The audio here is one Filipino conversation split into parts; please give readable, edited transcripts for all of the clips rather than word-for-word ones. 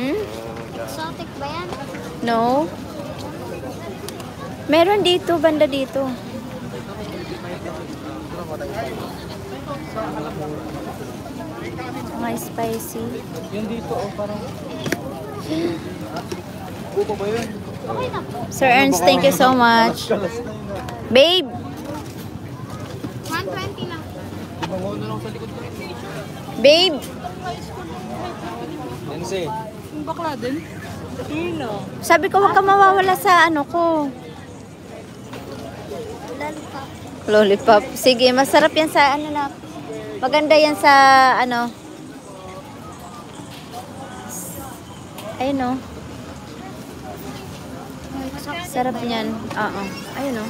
Hmm? Exotic ba yan? No. Meron dito, banda dito. Mga spicy. Yan dito, oh, parang... Okay na po. Sir Ernst, thank you so much. Babe! 120 lang. Babe! Yan si. Yung bakla din? Sabi ko, huwag ka mawawala sa ano ko. Lollipop. Lollipop. Sige, masarap yan sa ano na. Maganda yan sa ano. Ayun o. Sarap yan. Oo. Ayun o.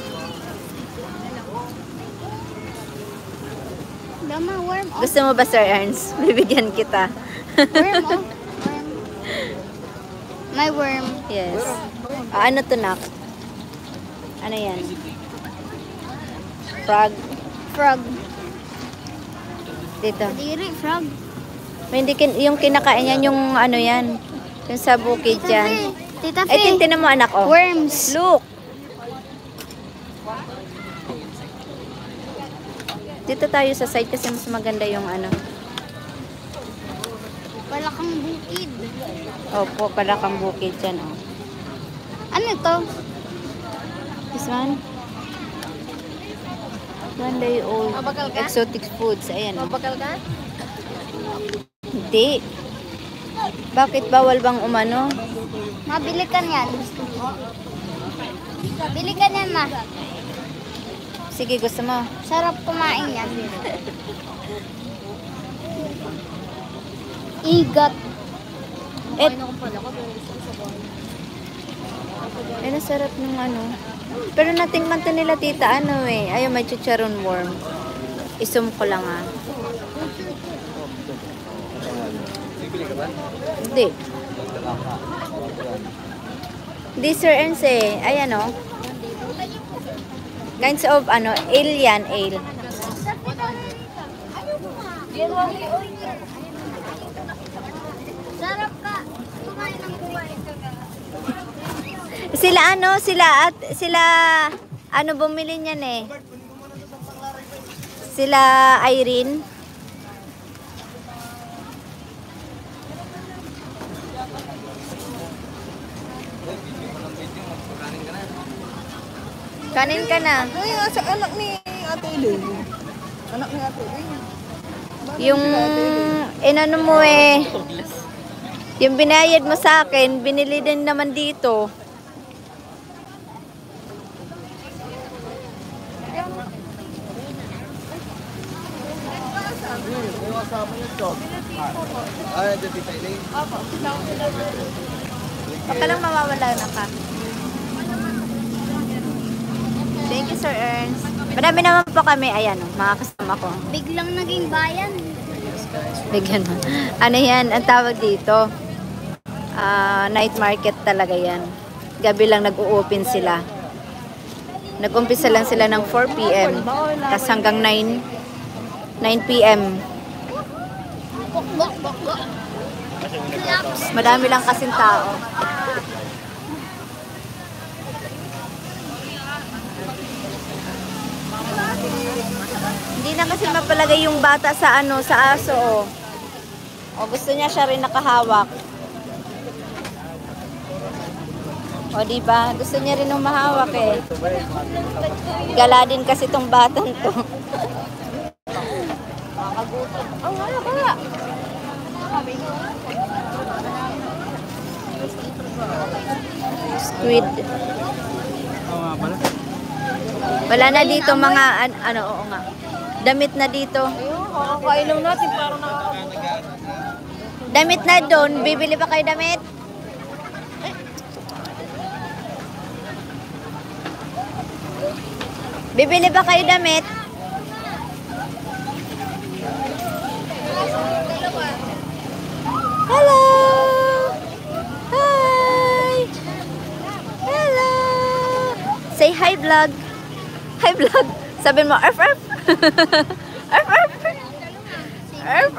Dama, worm off. Gusto mo ba, Sir Ernst? Bibigyan kita. Worm off. Worm. My worm. Yes. Ano to, nak? Ano yan? Frog. Frog. Dito. Diri, frog. Hindi yung kinakain yan, yung ano yan. Yung sa bukid yan. Tita Ay, Faye. tintin mo, anak, oh. Worms. Look! Dito tayo sa side kasi mas maganda yung ano. Wala kang bukid. Opo, pala kang bukid dyan, oh. Ano to? This one? One day old. Mabakal ka? Exotic foods. Ayan, oh. Mabakal ka? Hindi. Bakit bawal bang umano? Mabili ka niyan. Bili ka niyan, ma. Sige, gusto mo. Sarap kumain yan. Igat. Sarap ng ano. Pero natingman to nila tita, ano eh. Ayaw, may chicharon worm. Isum ko lang, ah. Bibili ka ba? Hindi. Hindi, Sir Ernst eh. Ayan, oh. Kinds of, ano, ale yan, ale. Sarap ka. Kumain ng kumain ka. Sila, ano, bumili niyan eh. Sila Irene. Kanin ka na. Uy, sa anak ni Ate Elaine. Anak ni Ate Elaine. Yung inano mo eh, yung binayad mo sa akin, binili din naman dito. Ay, dyan tita Elaine. Baka lang mawawala na ka. Thank you, Sir Ernst. Marami naman po kami, ayan, oh, mga kasama ko. Biglang naging bayan. Bigyan mo. Ano yan, ang tawag dito? Night market talaga yan. Gabi lang nag-u-open sila. Nag-umpisa lang sila ng 4 p.m. Tapos hanggang 9 p.m. Bok, bok, bok, bok. Claps. Madami lang kasing tao. Hindi na kasi mapalagay yung bata sa ano, sa aso. Oh. O gusto niya siya rin nakahawak. O diba? Gusto niya rin yung mahawak eh. Gala din kasi tong batang to. Ang wala ka. Squid. Wala na dito mga ano, oo nga. Damit na dito. Kakakailaw natin para Damit na doon. Bibili pa kayo damit? Bibili ba kayo damit? Hello! Hi! Hello! Say hi, vlog. Hi, vlog. Sabihin mo, arf, arf. Arf, arf. Arf,